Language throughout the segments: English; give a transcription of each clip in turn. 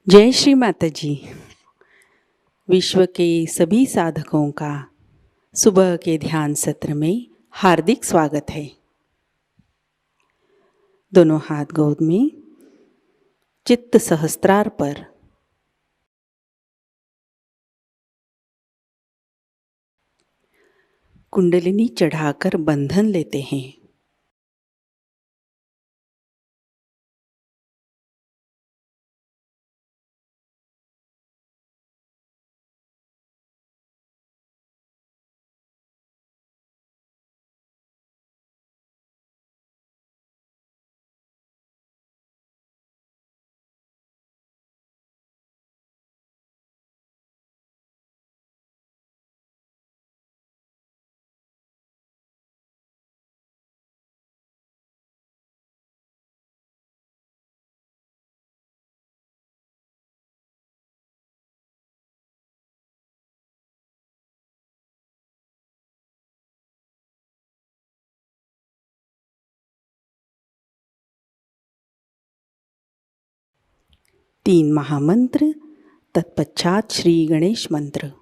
जय श्री माताजी। विश्व के सभी साधकों का सुबह के ध्यान सत्र में हार्दिक स्वागत है। दोनों हाथ गोद में, चित्त सहस्त्रार पर। कुंडलिनी चढ़ाकर बंधन लेते हैं। तीन महामंत्र, तत्पश्चात श्री गणेश मंत्र।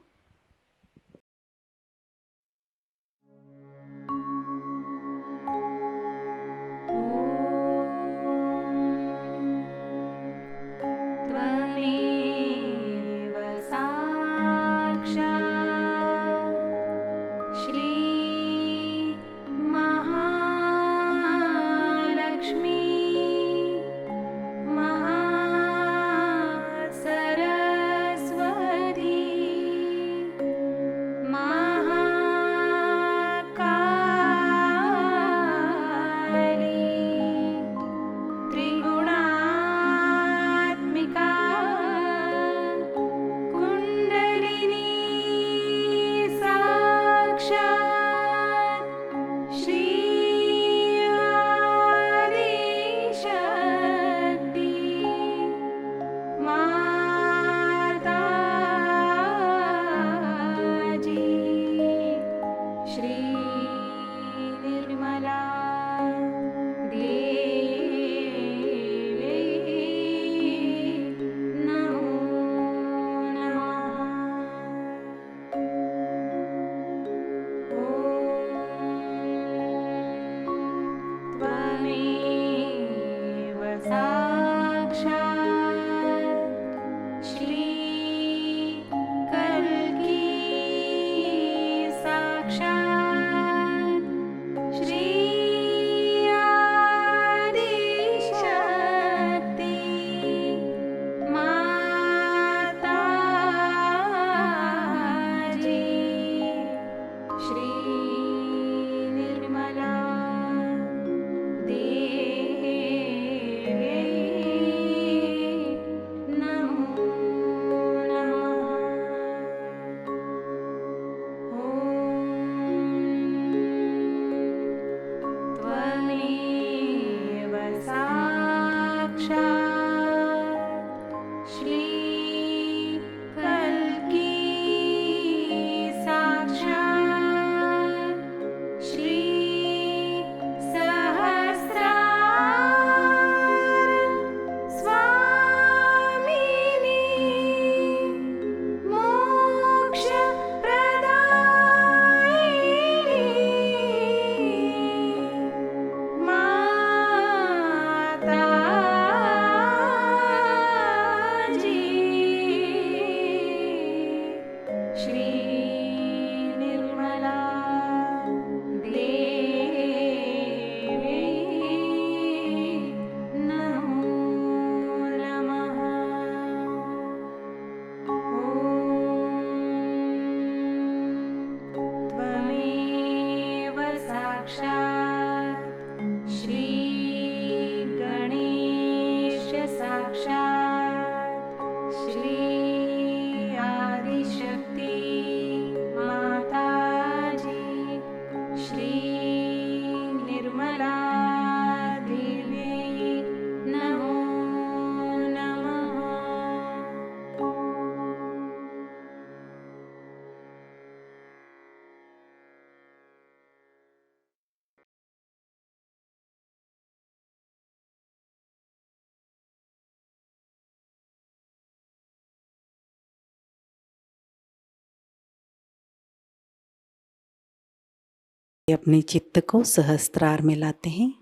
अपने चित्त को सहस्त्रार में लाते हैं।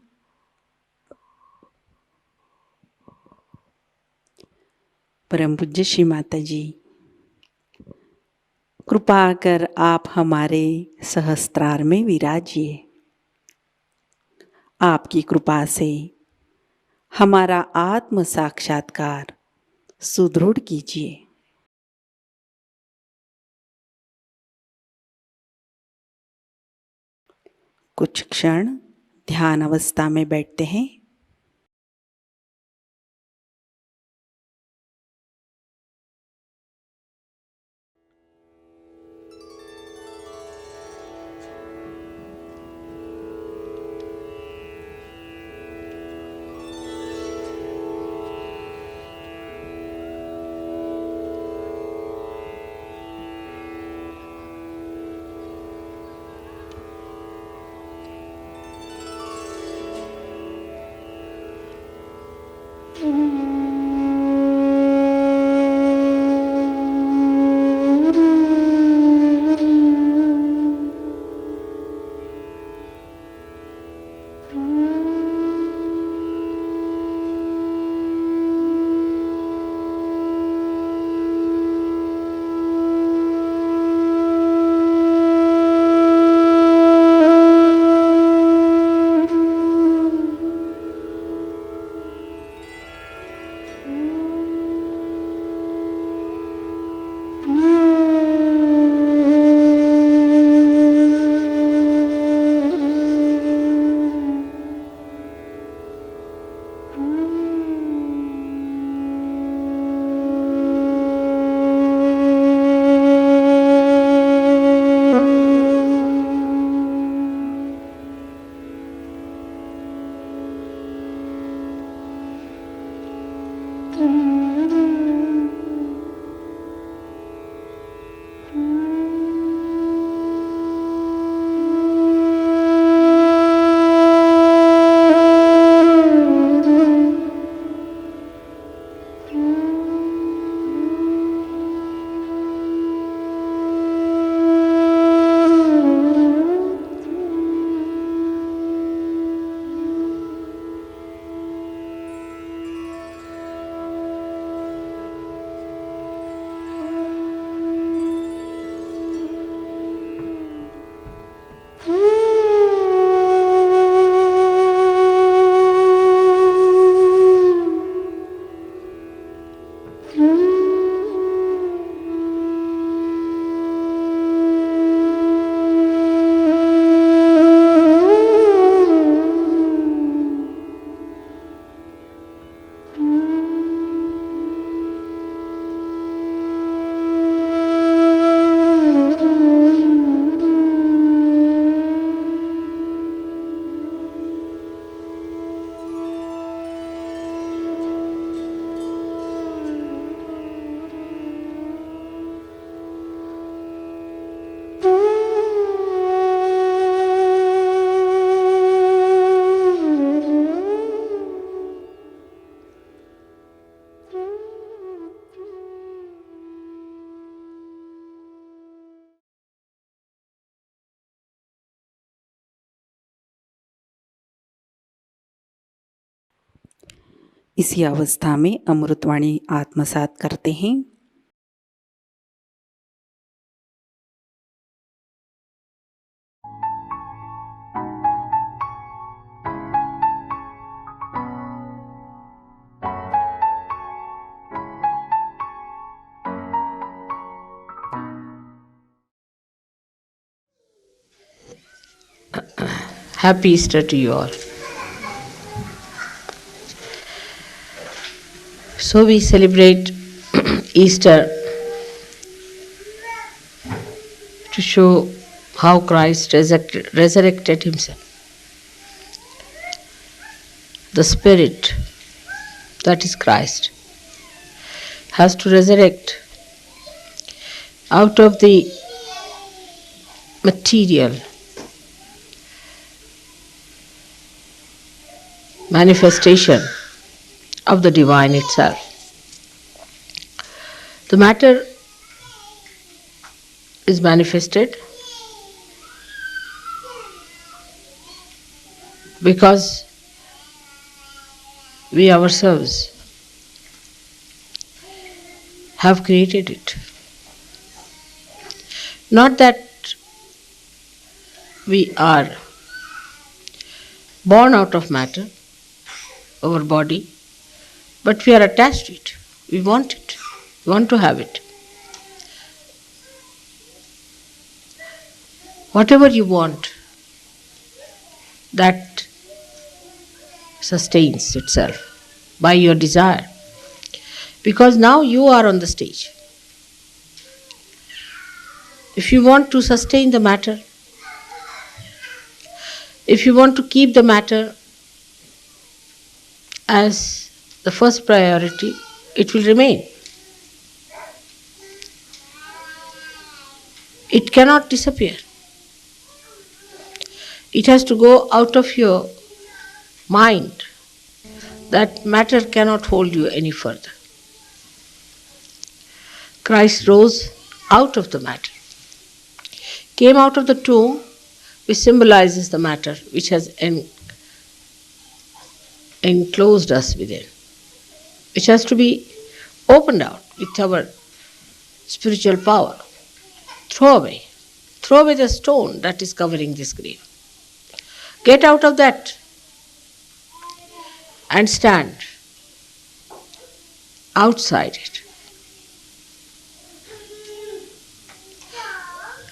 परम पूज्य श्री माताजी, कृपा कर आप हमारे सहस्त्रार में विराजिए। आपकी कृपा से हमारा आत्म साक्षात्कार सुदृढ़ कीजिए। कुछ क्षण ध्यान अवस्था में बैठते हैं। इसी अवस्था में अमृतवाणी आत्मसात करते हैं। Happy Easter to you all. So we celebrate Easter to show how Christ resurrected himself. The Spirit, that is Christ, has to resurrect out of the material manifestation of the divine itself. The matter is manifested because we ourselves have created it. Not that we are born out of matter, our body, but we are attached to it. We want it. We want to have it. Whatever you want, that sustains itself by your desire. Because now you are on the stage. If you want to sustain the matter, if you want to keep the matter as the first priority, it will remain. It cannot disappear. It has to go out of your mind. That matter cannot hold you any further. Christ rose out of the matter, came out of the tomb, which symbolizes the matter which has enclosed us within, which has to be opened out with our spiritual power. Throw away the stone that is covering this grave. Get out of that and stand outside it.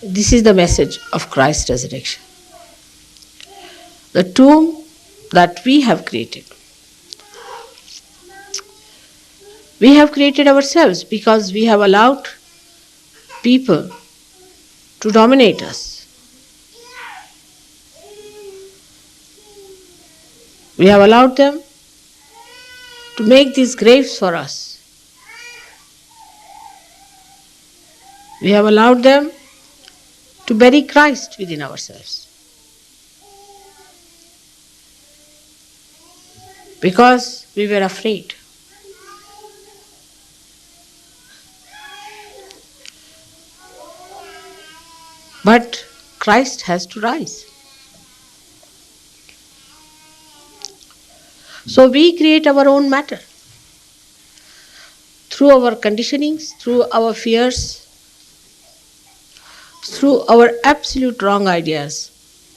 This is the message of Christ's resurrection. The tomb that we have created ourselves because we have allowed people to dominate us. We have allowed them to make these graves for us. We have allowed them to bury Christ within ourselves. Because we were afraid. But Christ has to rise. So we create our own matter. Through our conditionings, through our fears, through our absolute wrong ideas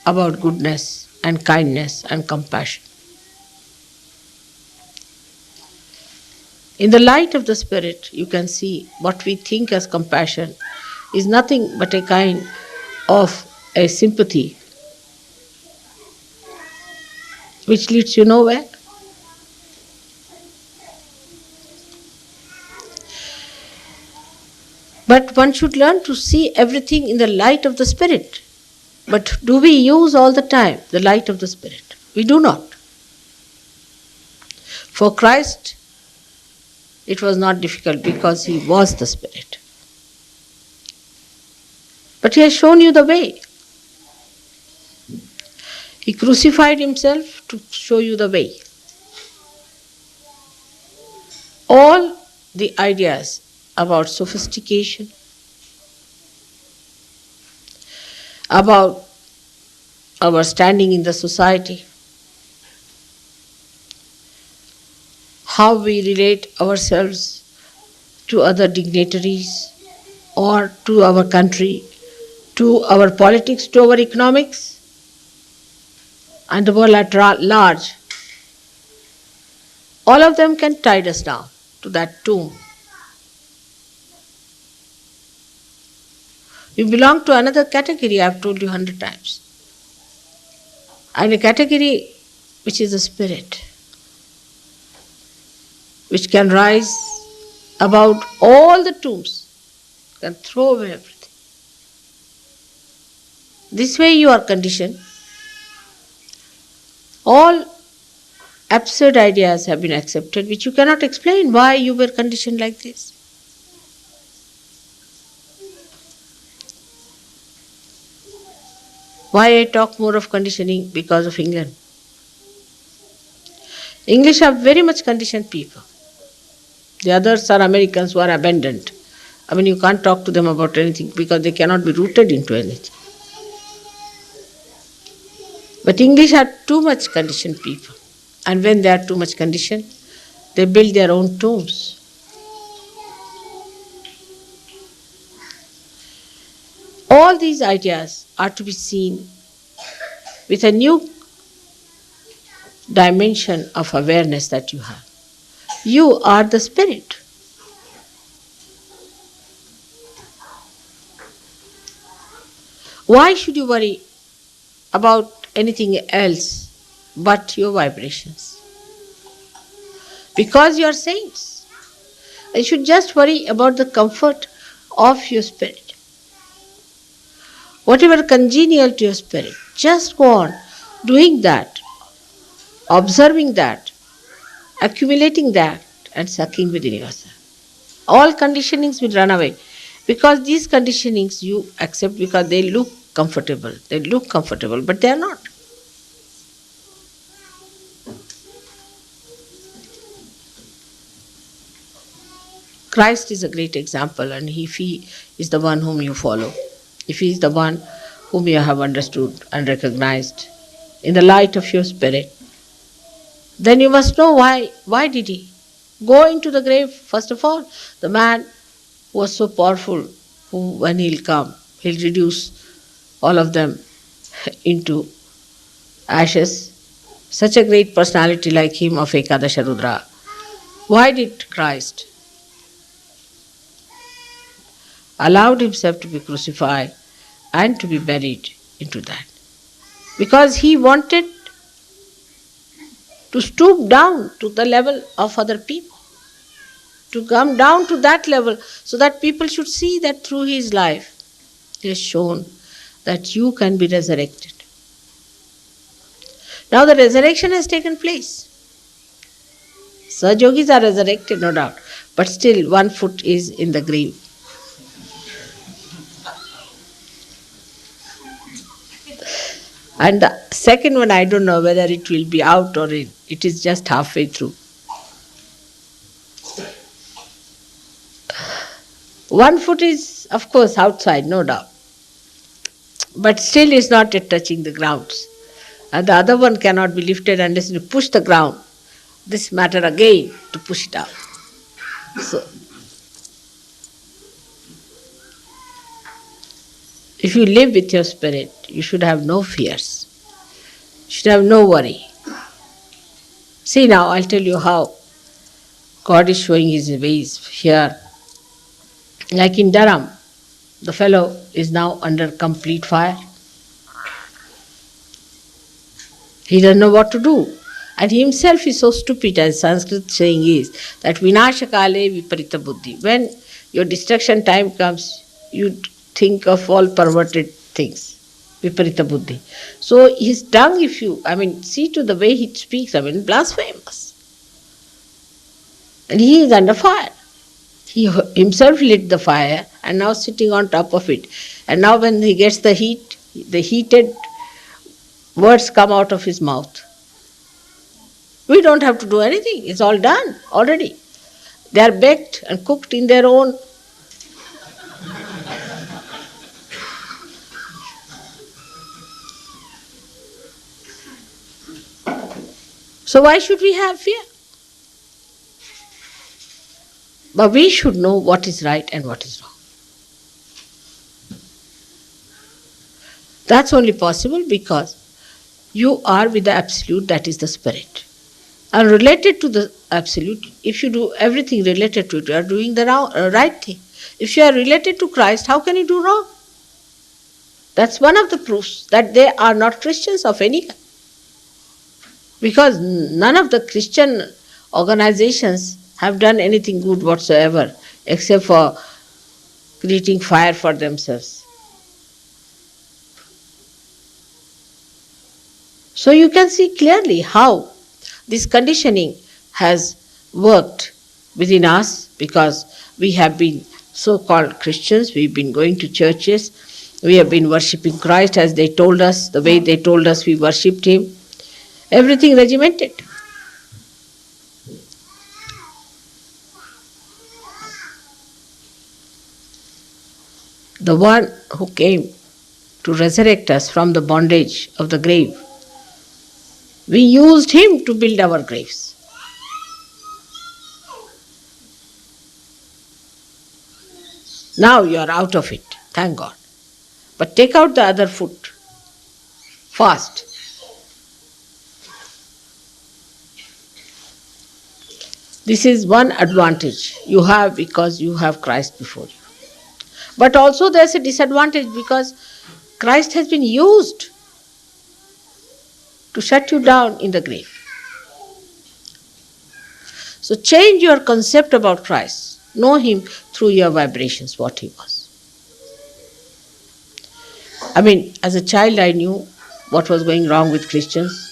about goodness and kindness and compassion. In the light of the Spirit, you can see what we think as compassion is nothing but a kind of a sympathy which leads you nowhere. But one should learn to see everything in the light of the Spirit. But do we use all the time the light of the Spirit? We do not. For Christ, it was not difficult because He was the Spirit. But He has shown you the way. He crucified Himself to show you the way. All the ideas about sophistication, about our standing in the society, how we relate ourselves to other dignitaries or to our country, to our politics, to our economics, and the world at large. All of them can tie us down to that tomb. You belong to another category, I have told you 100 times. And a category which is the Spirit, which can rise above all the tombs, can throw away everything. This way you are conditioned. All absurd ideas have been accepted, which you cannot explain why you were conditioned like this. Why I talk more of conditioning? Because of England. English are very much conditioned people. The others are Americans who are abandoned. I mean, you can't talk to them about anything because they cannot be rooted into anything. But English are too much conditioned people. And when they are too much conditioned, they build their own tombs. All these ideas are to be seen with a new dimension of awareness that you have. You are the spirit. Why should you worry about anything else but your vibrations? Because you are saints. You should just worry about the comfort of your spirit. Whatever congenial to your spirit, just go on doing that, observing that, accumulating that, and sucking within yourself. All conditionings will run away because these conditionings you accept because they look comfortable. They look comfortable, but they are not. Christ is a great example, and if He is the one whom you follow, if He is the one whom you have understood and recognized in the light of your spirit, then you must know why. Why did He go into the grave? First of all, the man was so powerful, who when He'll come, He'll reduce all of them into ashes. Such a great personality like him of Ekadasha Rudra. Why did Christ allowed Himself to be crucified and to be buried into that? Because He wanted to stoop down to the level of other people, to come down to that level so that people should see that through His life He has shown that you can be resurrected. Now the resurrection has taken place. Sahajogis are resurrected, no doubt, but still one foot is in the grave. And the second one, I don't know whether it will be out or in. It is just halfway through. One foot is, of course, outside, no doubt. But still is not yet touching the grounds. And the other one cannot be lifted unless you push the ground. This matter again to push it out. So, if you live with your spirit, you should have no fears. You should have no worry. See now, I'll tell you how God is showing His ways here. Like in Durham, the fellow is now under complete fire. He doesn't know what to do. And he himself is so stupid, as Sanskrit saying is, that vinashakale viparita buddhi. When your destruction time comes, you think of all perverted things. Viparita buddhi. So his tongue, see to the way he speaks, blasphemous. And he is under fire. He himself lit the fire and now sitting on top of it. And now when he gets the heat, the heated words come out of his mouth. We don't have to do anything. It's all done already. They are baked and cooked in their own. So why should we have fear? But we should know what is right and what is wrong. That's only possible because you are with the Absolute, that is the Spirit. And related to the Absolute, if you do everything related to it, you are doing the right thing. If you are related to Christ, how can you do wrong? That's one of the proofs that they are not Christians of any kind. Because none of the Christian organizations have done anything good whatsoever except for creating fire for themselves. So you can see clearly how this conditioning has worked within us, because we have been so-called Christians, we've been going to churches, we have been worshipping Christ as they told us, the way they told us we worshipped Him. Everything regimented. The one who came to resurrect us from the bondage of the grave We used him to build our graves. Now you are out of it, thank God. But take out the other foot fast. This is one advantage you have because you have Christ before you. But also there's a disadvantage because Christ has been used to shut you down in the grave. So change your concept about Christ. Know him through your vibrations, what he was. As a child I knew what was going wrong with Christians.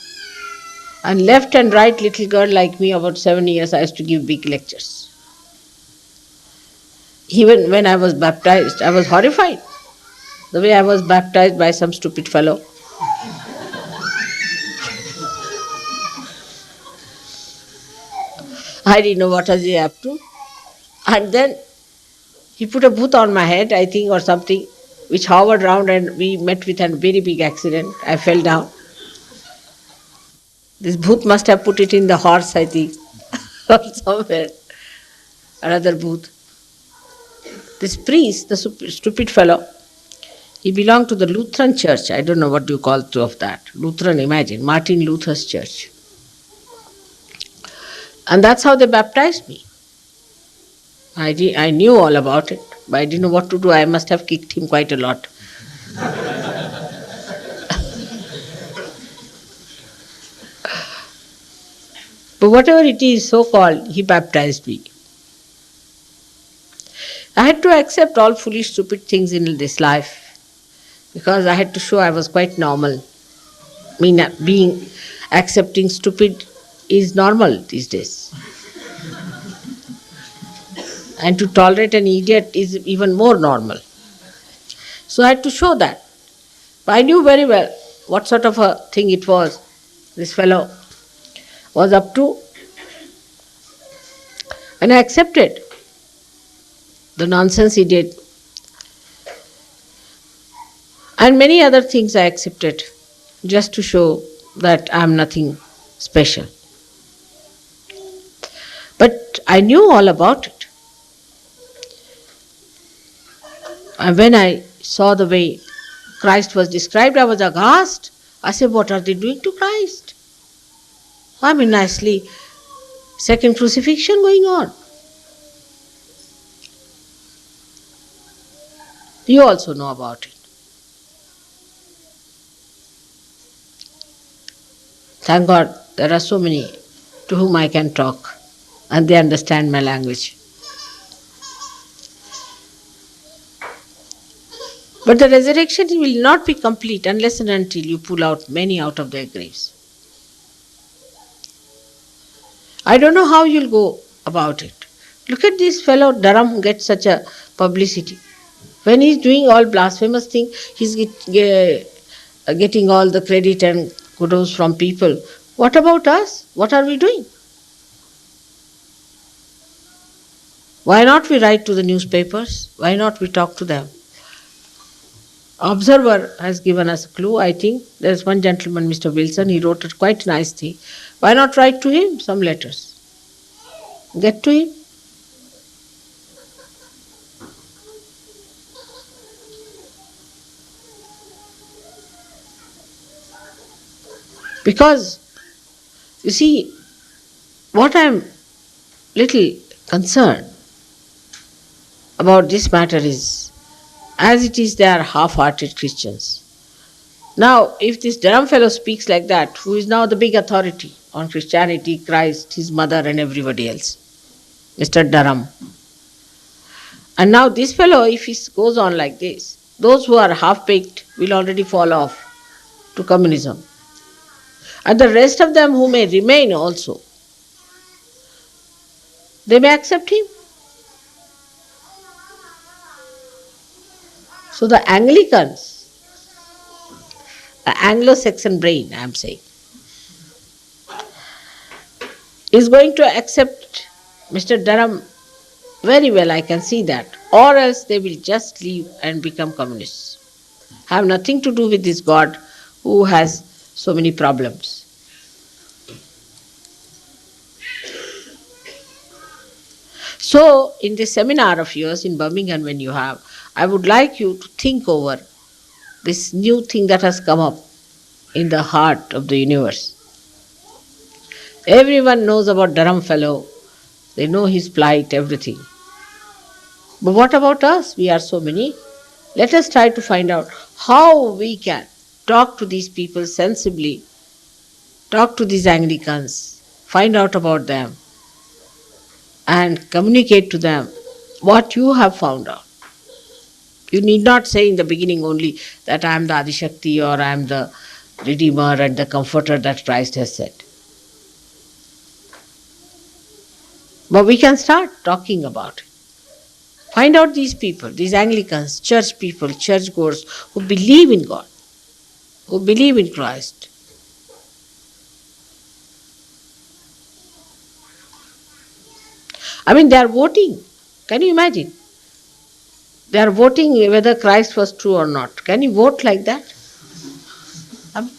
And left and right little girl like me, about 7 years, I used to give big lectures. Even when I was baptized, I was horrified. The way I was baptized by some stupid fellow. I didn't know what was he up to. And then he put a bhoot on my head, I think, or something, which hovered round, and we met with a very big accident. I fell down. This bhoot must have put it in the horse, I think, or somewhere. Another bhoot. This priest, the stupid fellow, he belonged to the Lutheran church. I don't know what you call of that. Lutheran, imagine, Martin Luther's church. And that's how they baptized me. I knew all about it, but I didn't know what to do. I must have kicked him quite a lot. But whatever it is, so-called, he baptized me. I had to accept all foolish, stupid things in this life because I had to show I was quite normal. Accepting stupid is normal these days. And to tolerate an idiot is even more normal. So I had to show that. But I knew very well what sort of a thing it was this fellow was up to. And I accepted the nonsense he did. And many other things I accepted just to show that I am nothing special. But I knew all about it. And when I saw the way Christ was described, I was aghast. I said, what are they doing to Christ? Nicely, second crucifixion going on. You also know about it. Thank God there are so many to whom I can talk and they understand my language. But the resurrection will not be complete unless and until you pull out many out of their graves. I don't know how you'll go about it. Look at this fellow Durham gets such a publicity. When he's doing all blasphemous things, he's getting all the credit and kudos from people. What about us? What are we doing? Why not we write to the newspapers? Why not we talk to them? Observer has given us a clue, I think. There's one gentleman, Mr. Wilson, he wrote a quite nice thing. Why not write to him some letters? Get to him. Because, you see, what I'm little concerned about this matter is, as it is, they are half-hearted Christians. Now, if this Durham fellow speaks like that, who is now the big authority on Christianity, Christ, his mother and everybody else, Mr. Durham. And now this fellow, if he goes on like this, those who are half-baked will already fall off to communism. And the rest of them who may remain also, they may accept him. So the Anglicans, the Anglo-Saxon brain, I am saying, is going to accept Mr. Durham very well, I can see that. Or else they will just leave and become communists. Have nothing to do with this God who has so many problems. So, in this seminar of yours in Birmingham, when you have, I would like you to think over this new thing that has come up in the heart of the universe. Everyone knows about Durham Fellow, they know his plight, everything. But what about us? We are so many. Let us try to find out how we can talk to these people sensibly, talk to these Anglicans, find out about them, and communicate to them what you have found out. You need not say in the beginning only that I am the Adishakti or I am the Redeemer and the Comforter that Christ has said. But we can start talking about it. Find out these people, these Anglicans, church people, churchgoers who believe in God, who believe in Christ. I mean, they are voting. Can you imagine? They are voting whether Christ was true or not. Can you vote like that? I mean,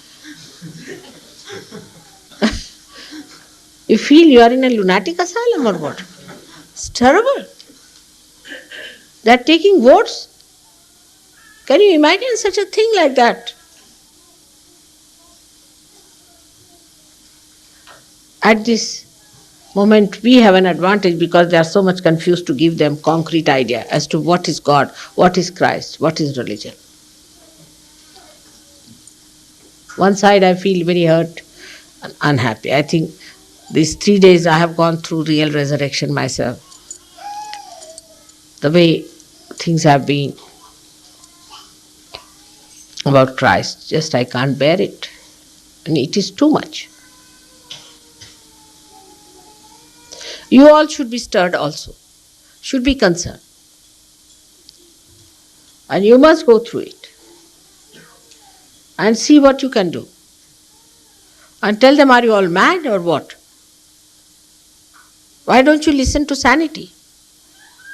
you feel you are in a lunatic asylum or what? It's terrible. They are taking votes. Can you imagine such a thing like that? At this moment, we have an advantage because they are so much confused to give them concrete idea as to what is God, what is Christ, what is religion. One side I feel very hurt and unhappy. I think these 3 days I have gone through real resurrection myself. The way things have been about Christ, just I can't bear it. And it is too much. You all should be stirred also, should be concerned. And you must go through it and see what you can do. And tell them, are you all mad or what? Why don't you listen to sanity?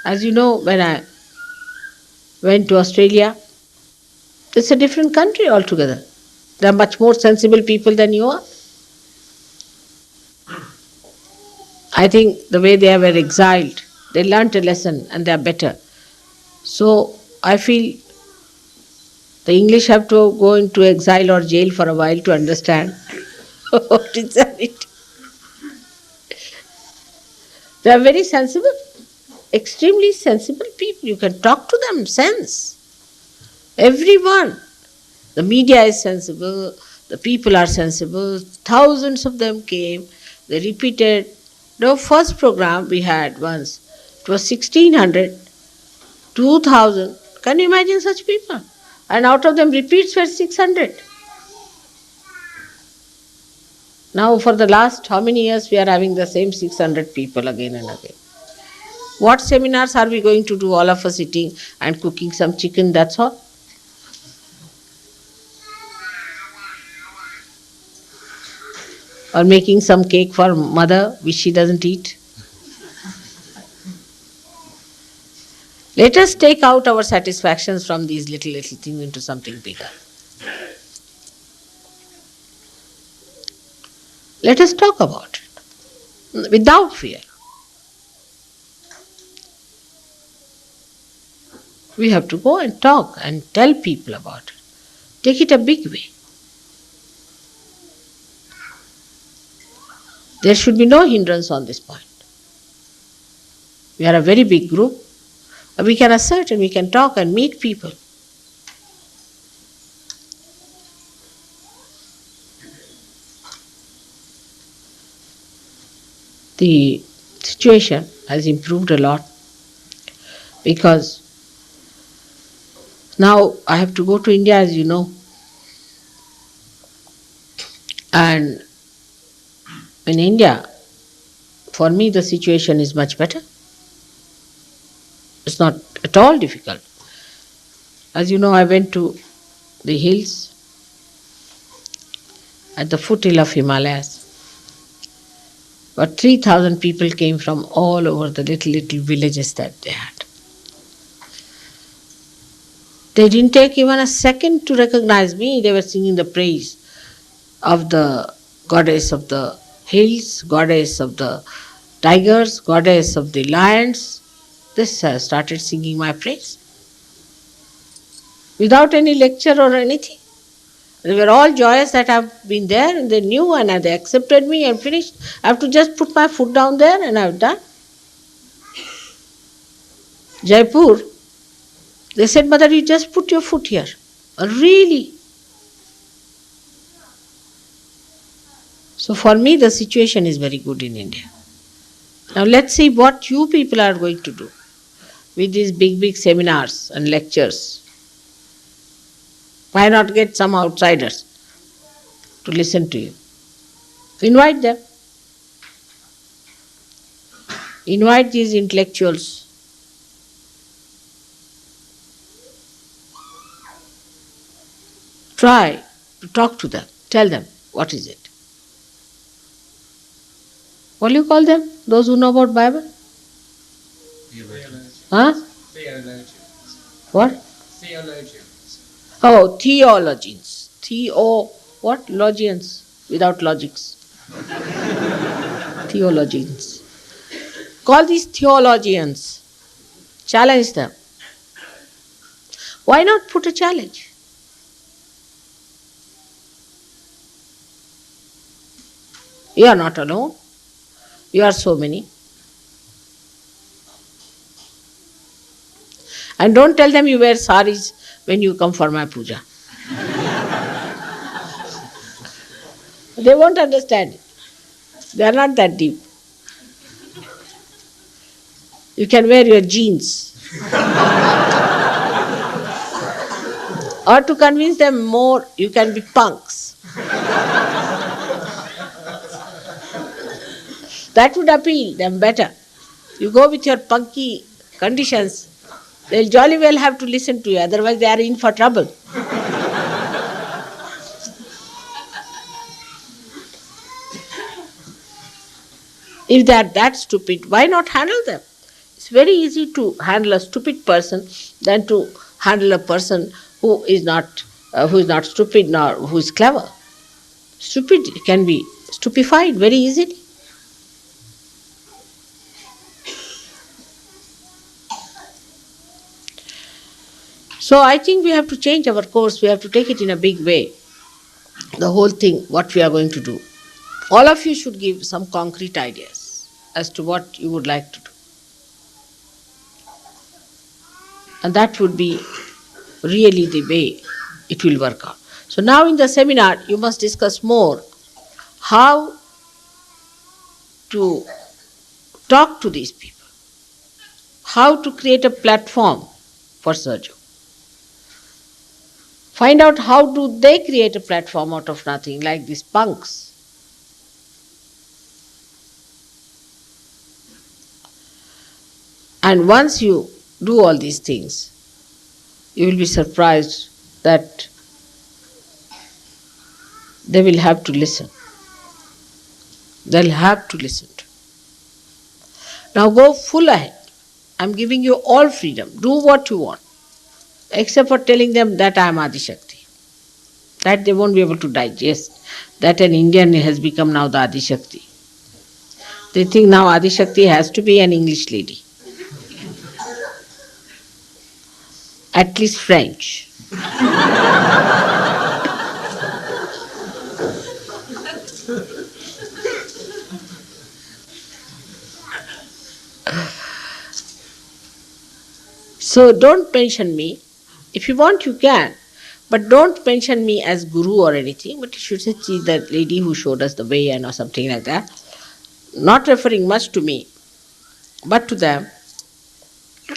As you know, when I went to Australia, it's a different country altogether. They are much more sensible people than you are. I think the way they were exiled, they learnt a lesson and they are better. So I feel the English have to go into exile or jail for a while to understand what is sanity. They are very sensible, extremely sensible people. You can talk to them, sense. Everyone. The media is sensible, the people are sensible, thousands of them came, they repeated. The first program we had once, it was 1600, 2000. Can you imagine such people? And out of them repeats were 600. Now for the last how many years we are having the same 600 people again and again. What seminars are we going to do, all of us sitting and cooking some chicken, that's all? Or making some cake for mother which she doesn't eat. Let us take out our satisfactions from these little things into something bigger. Let us talk about it without fear. We have to go and talk and tell people about it. Take it a big way. There should be no hindrance on this point. We are a very big group. We can assert and we can talk and meet people. The situation has improved a lot because now I have to go to India, as you know. And in India, for me the situation is much better. It's not at all difficult. As you know, I went to the hills at the foothill of Himalayas. But 3,000 people came from all over the little villages that they had. They didn't take even a second to recognize me. They were singing the praise of the goddess of the hills, goddess of the tigers, goddess of the lions, they started singing my praise. Without any lecture or anything. They were all joyous that I've been there and they knew and they accepted me and finished. I have to just put my foot down there and I've done. Jaipur, they said, Mother, you just put your foot here. Really? So for me the situation is very good in India. Now let's see what you people are going to do with these big seminars and lectures. Why not get some outsiders to listen to you? Invite them. Invite these intellectuals. Try to talk to them. Tell them, what is it? What do you call them? Those who know about Bible? Theologians. Huh? Theologians. What? Theologians. Oh, theologians. What? Logians. Without logics. Theologians. Call these theologians. Challenge them. Why not put a challenge? You are not alone. You are so many. And don't tell them you wear saris when you come for my puja. They won't understand it. They are not that deep. You can wear your jeans. Or to convince them more, you can be punks. That would appeal them better. You go with your punky conditions, they'll jolly well have to listen to you, otherwise they are in for trouble. If they are that stupid, why not handle them? It's very easy to handle a stupid person than to handle a person who is not stupid nor who is clever. Stupid can be stupefied very easily. So I think we have to change our course, we have to take it in a big way. The whole thing, what we are going to do. All of you should give some concrete ideas as to what you would like to do. And that would be really the way it will work out. So now in the seminar, you must discuss more how to talk to these people, how to create a platform for Sahajayoga. Find out how do they create a platform out of nothing, like these punks. And once you do all these things, you will be surprised that they will have to listen. They'll have to listen to. Now go full ahead. I'm giving you all freedom. Do what you want. Except for telling them that I am Adi Shakti. That they won't be able to digest. That an Indian has become now the Adi Shakti. They think now Adi Shakti has to be an English lady. At least French. So don't mention me. If you want, you can. But don't mention me as guru or anything, but you should say, she's the lady who showed us the way and or something like that. Not referring much to me, but to them.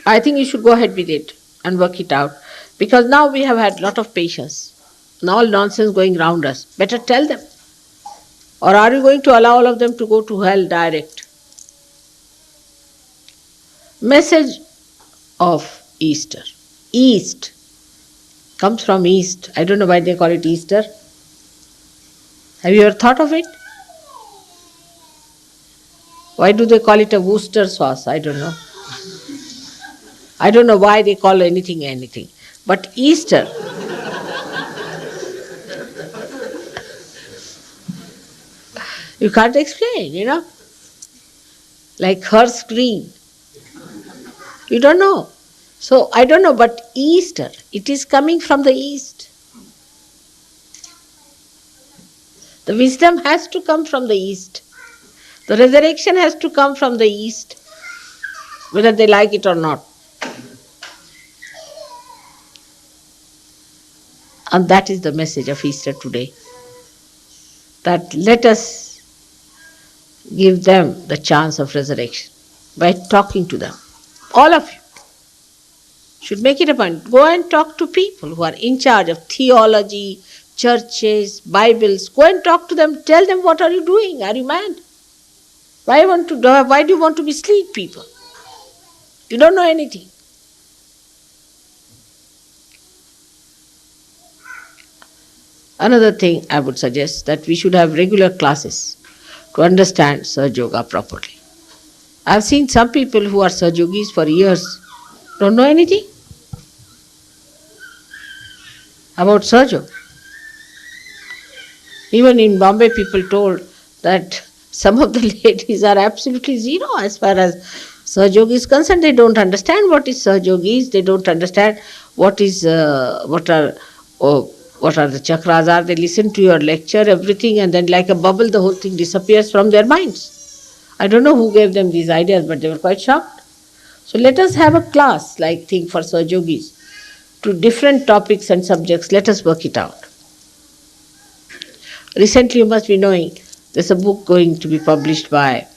I think you should go ahead with it and work it out. Because now we have had a lot of patience. And all nonsense going round us. Better tell them. Or are you going to allow all of them to go to hell direct? Message of Easter. East comes from East. I don't know why they call it Easter. Have you ever thought of it? Why do they call it a Worcester sauce? I don't know. I don't know why they call anything. But Easter. You can't explain, like her screen. You don't know. So I don't know, but Easter, it is coming from the East. The wisdom has to come from the East. The resurrection has to come from the East, whether they like it or not. And that is the message of Easter today. That let us give them the chance of resurrection by talking to them. All of you should make it a point. Go and talk to people who are in charge of theology, churches, Bibles. Go and talk to them. Tell them, what are you doing? Are you mad? Why do you want to mislead people? You don't know anything. Another thing I would suggest, that we should have regular classes to understand Sahajayoga properly. I've seen some people who are Sahajogis for years, don't know anything about Sahajayoga. Even in Bombay, people told that some of the ladies are absolutely zero as far as Sahajayoga is concerned. They don't understand what is Sahajayoga. They don't understand what are the chakras are. They listen to your lecture, everything, and then like a bubble, the whole thing disappears from their minds. I don't know who gave them these ideas, but they were quite shocked. So let us have a class like thing for Sahajogis to different topics and subjects. Let us work it out. Recently, you must be knowing, there's a book going to be published by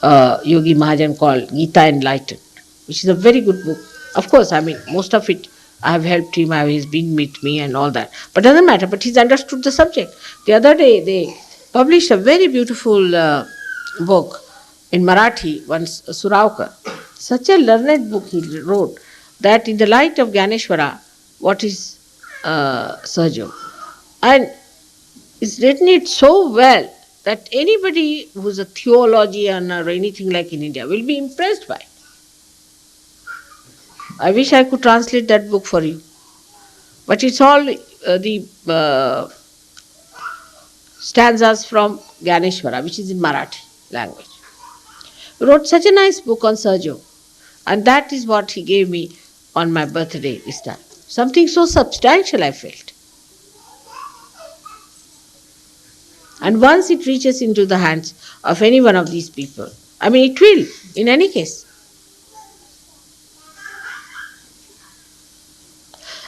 Yogi Mahajan called Gita Enlightened, which is a very good book. Of course, most of it I have helped him, he's been with me and all that. But doesn't matter, but he's understood the subject. The other day, they published a very beautiful book in Marathi, once Suraukar. Such a learned book he wrote, that in the light of Gyaneshwara, what is Sahajayoga? And it's written it so well that anybody who's a theologian or anything like in India will be impressed by it. I wish I could translate that book for you. But it's all the stanzas from Gyaneshwara, which is in Marathi language. He wrote such a nice book on Sahajayoga. And that is what he gave me on my birthday this time. Something so substantial I felt. And once it reaches into the hands of any one of these people, it will, in any case.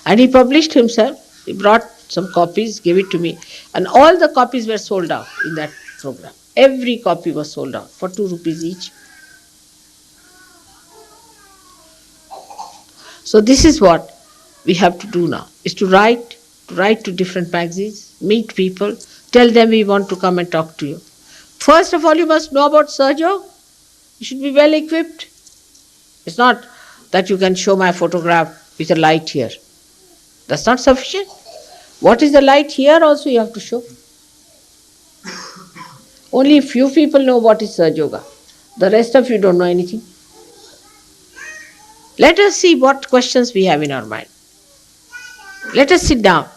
And he published himself. He brought some copies, gave it to me. And all the copies were sold out in that program. Every copy was sold out for 2 rupees each. So this is what we have to do now, is to write to different magazines, meet people, tell them we want to come and talk to you. First of all, you must know about Sahajayoga. You should be well equipped. It's not that you can show my photograph with a light here. That's not sufficient. What is the light here also you have to show. Only few people know what is Sahajayoga. The rest of you don't know anything. Let us see what questions we have in our mind. Let us sit down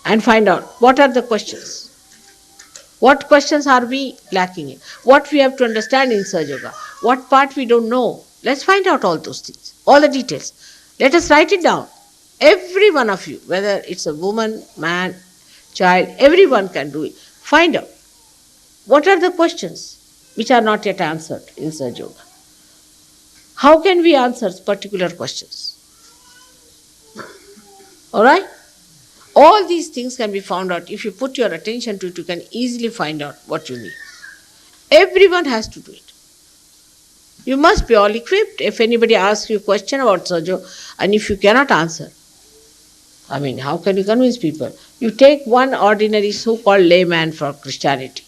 and find out what are the questions. What questions are we lacking in? What we have to understand in Sahajayoga? What part we don't know? Let's find out all those things, all the details. Let us write it down. Every one of you, whether it's a woman, man, child, everyone can do it. Find out what are the questions which are not yet answered in Sahajayoga. How can we answer particular questions? All right? All these things can be found out. If you put your attention to it, you can easily find out what you need. Everyone has to do it. You must be all equipped. If anybody asks you a question about Sahajayoga, and if you cannot answer, how can you convince people? You take one ordinary so-called layman for Christianity.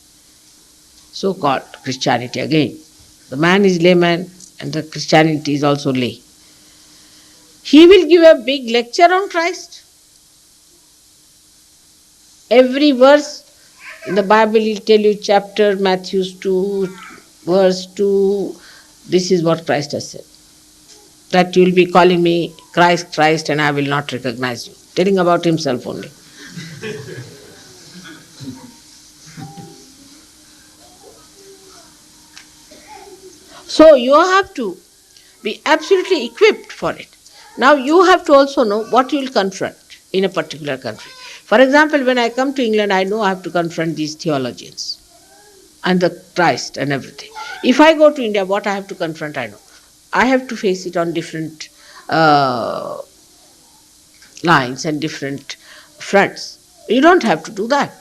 So-called Christianity again. The man is layman and the Christianity is also lay. He will give a big lecture on Christ. Every verse in the Bible will tell you chapter, Matthew 2, verse 2, this is what Christ has said. That you will be calling me Christ, Christ, and I will not recognize you. Telling about himself only. So you have to be absolutely equipped for it. Now you have to also know what you will confront in a particular country. For example, when I come to England, I know I have to confront these theologians and the Christ and everything. If I go to India, what I have to confront, I know. I have to face it on different lines and different fronts. You don't have to do that.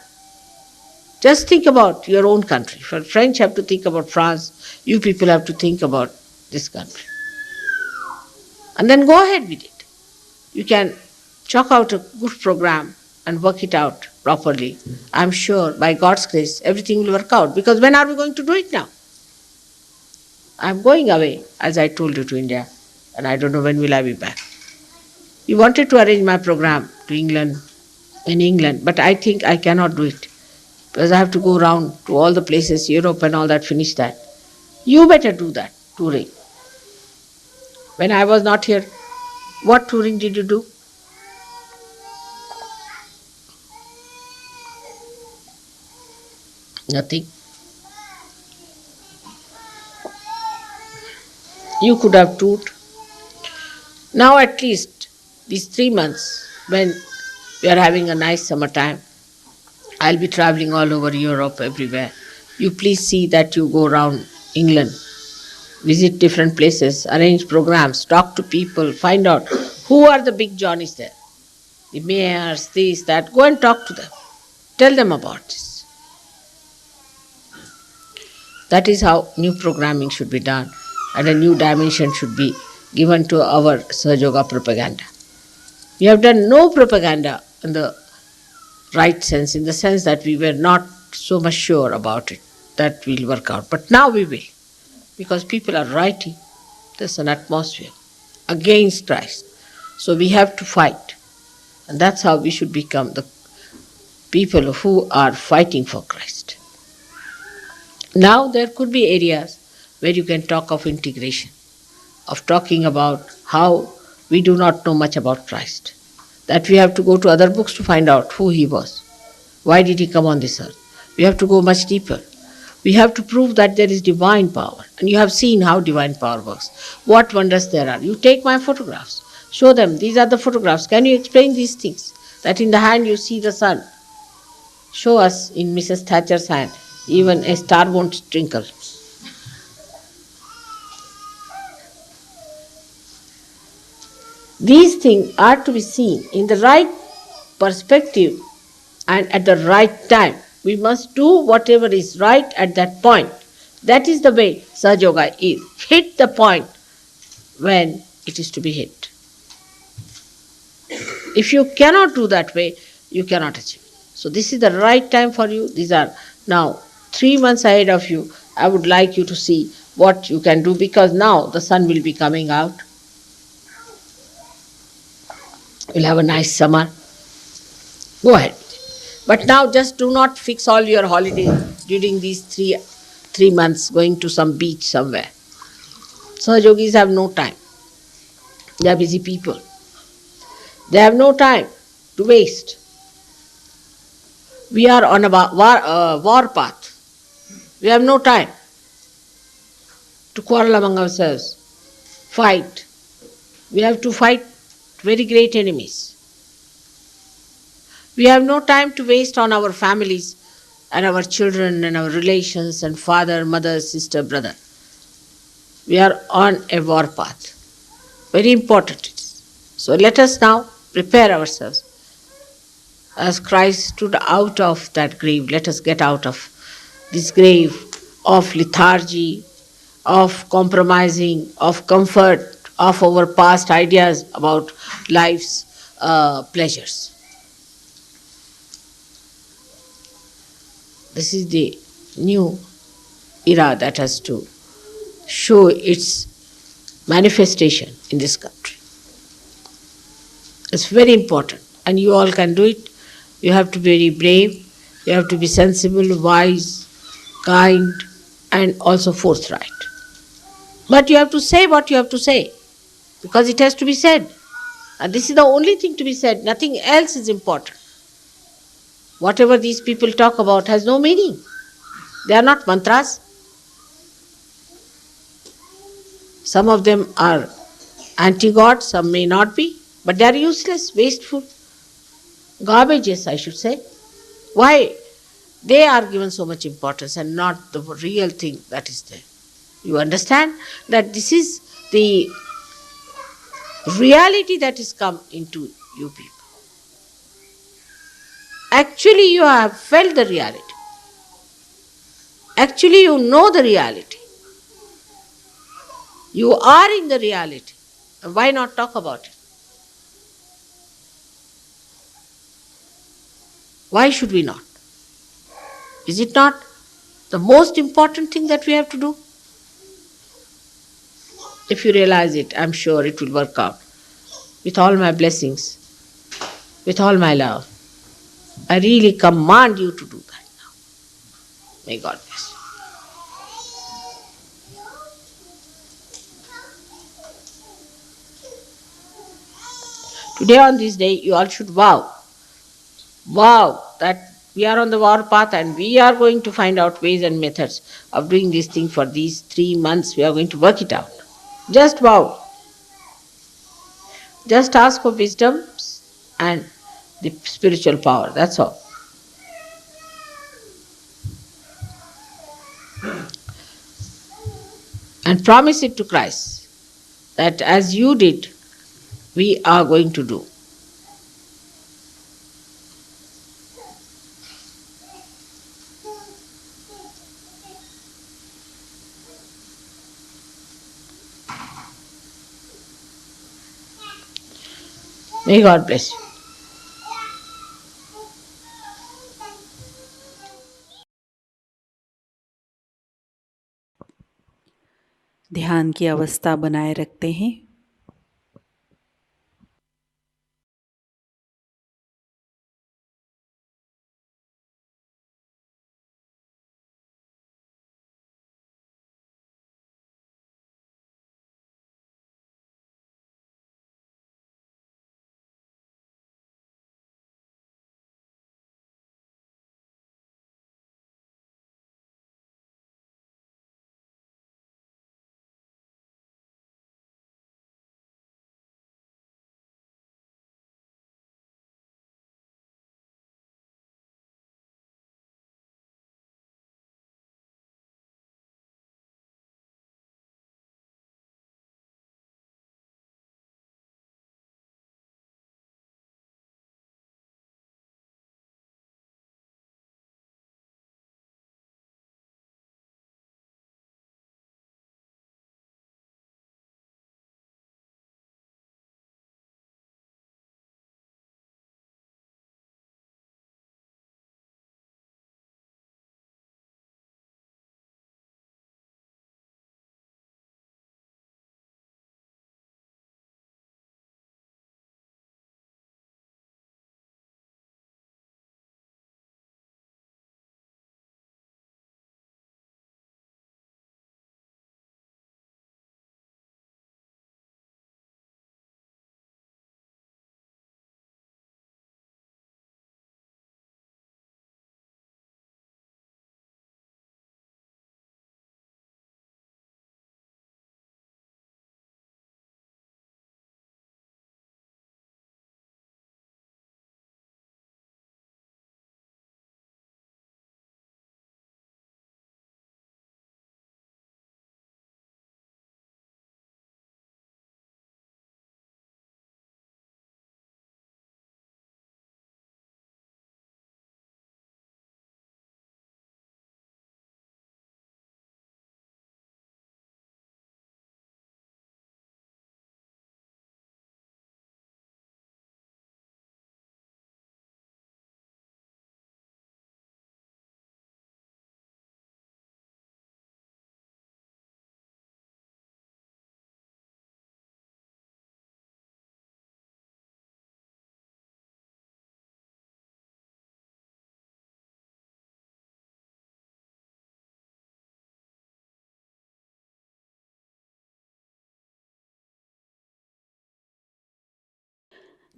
Just think about your own country. For French have to think about France, you people have to think about this country. And then go ahead with it. You can chalk out a good program and work it out properly. I'm sure by God's grace everything will work out. Because when are we going to do it now? I'm going away, as I told you, to India, and I don't know when will I be back. You wanted to arrange my program to England, in England, but I think I cannot do it. Because I have to go around to all the places, Europe and all that, finish that. You better do that, touring. When I was not here, what touring did you do? Nothing. You could have toured. Now at least these 3 months, when we are having a nice summertime, I'll be traveling all over Europe, everywhere. You please see that you go around England, visit different places, arrange programs, talk to people, find out who are the big Johnnies there. The mayors, this, that. Go and talk to them. Tell them about this. That is how new programming should be done, and a new dimension should be given to our Sahajayoga propaganda. We have done no propaganda in the right sense, in the sense that we were not so much sure about it, that will work out. But now we will, because people are writing. There's an atmosphere against Christ. So we have to fight. And that's how we should become the people who are fighting for Christ. Now there could be areas where you can talk of integration, of talking about how we do not know much about Christ, that we have to go to other books to find out who he was. Why did he come on this earth? We have to go much deeper. We have to prove that there is divine power. And you have seen how divine power works. What wonders there are. You take my photographs, show them, these are the photographs. Can you explain these things? That in the hand you see the sun. Show us in Mrs. Thatcher's hand, even a star won't twinkle. These things are to be seen in the right perspective and at the right time. We must do whatever is right at that point. That is the way Sahajayoga is. Hit the point when it is to be hit. If you cannot do that way, you cannot achieve. So this is the right time for you. These are now 3 months ahead of you. I would like you to see what you can do, because now the sun will be coming out. We'll have a nice summer. Go ahead. But now just do not fix all your holidays during these three months going to some beach somewhere. Sahajogis have no time. They are busy people. They have no time to waste. We are on a war path. We have no time to quarrel among ourselves, fight. We have to fight very great enemies. We have no time to waste on our families and our children and our relations and father, mother, sister, brother. We are on a war path. Very important it is. So let us now prepare ourselves. As Christ stood out of that grave, let us get out of this grave of lethargy, of compromising, of comfort, of our past ideas about life's pleasures. This is the new era that has to show its manifestation in this country. It's very important, and you all can do it. You have to be very brave, you have to be sensible, wise, kind, and also forthright. But you have to say what you have to say, because it has to be said. And this is the only thing to be said. Nothing else is important. Whatever these people talk about has no meaning. They are not mantras. Some of them are anti-God, some may not be, but they are useless, wasteful, garbages, I should say. Why? They are given so much importance and not the real thing that is there. You understand that this is the reality that has come into you people. Actually, you have felt the reality. Actually, you know the reality. You are in the reality. Why not talk about it? Why should we not? Is it not the most important thing that we have to do? If you realize it, I'm sure it will work out. With all my blessings, with all my love, I really command you to do that now. May God bless you. Today on this day, you all should vow that we are on the war path and we are going to find out ways and methods of doing this thing for these 3 months. We are going to work it out. Just vow. Just ask for wisdom and the spiritual power. That's all. And promise it to Christ that as you did, we are going to do. May God bless you. ध्यान की अवस्था बनाए रखते हैं।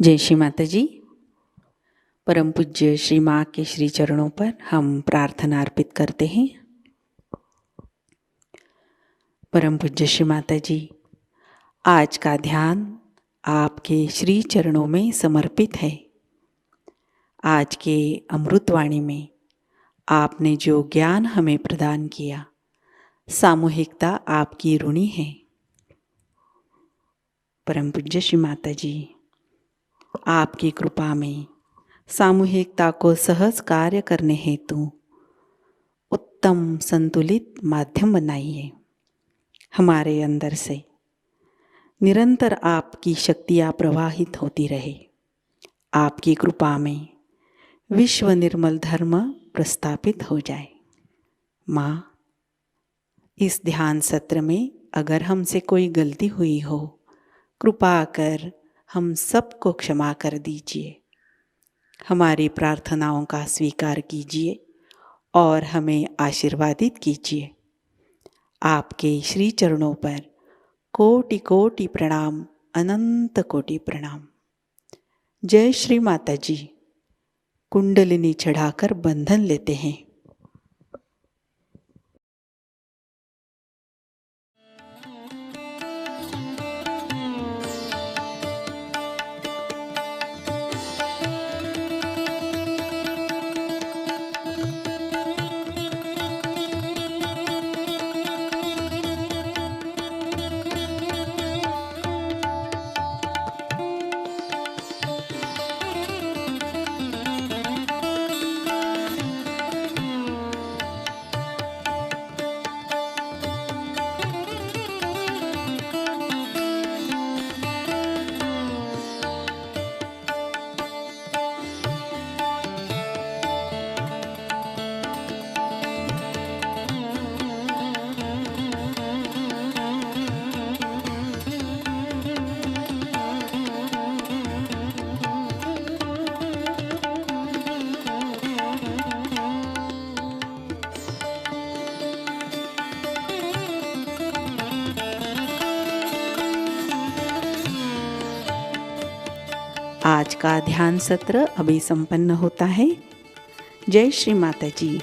जय श्री माताजी। परम पूज्य श्री माँ के श्री चरणों पर हम प्रार्थना अर्पित करते हैं। परम पूज्य श्री माताजी, आज का ध्यान आपके श्री चरणों में समर्पित है। आज के अमृतवाणी में आपने जो ज्ञान हमें प्रदान किया, सामूहिकता आपकी ऋणी है। परम पूज्य श्री माताजी, आपकी कृपा में सामूहिकता को सहज कार्य करने हेतु उत्तम संतुलित माध्यम बनाइए। हमारे अंदर से निरंतर आपकी शक्तियाँ प्रवाहित होती रहे। आपकी कृपा में विश्व निर्मल धर्म प्रस्थापित हो जाए। माँ, इस ध्यान सत्र में अगर हमसे कोई गलती हुई हो, कृपा कर हम सबको क्षमा कर दीजिए। हमारी प्रार्थनाओं का स्वीकार कीजिए और हमें आशीर्वादित कीजिए। आपके श्री चरणों पर कोटि कोटि प्रणाम, अनंत कोटि प्रणाम। जय श्री माताजी। कुंडलिनी चढ़ाकर बंधन लेते हैं। आज का ध्यान सत्र अभी संपन्न होता है। जय श्री माताजी।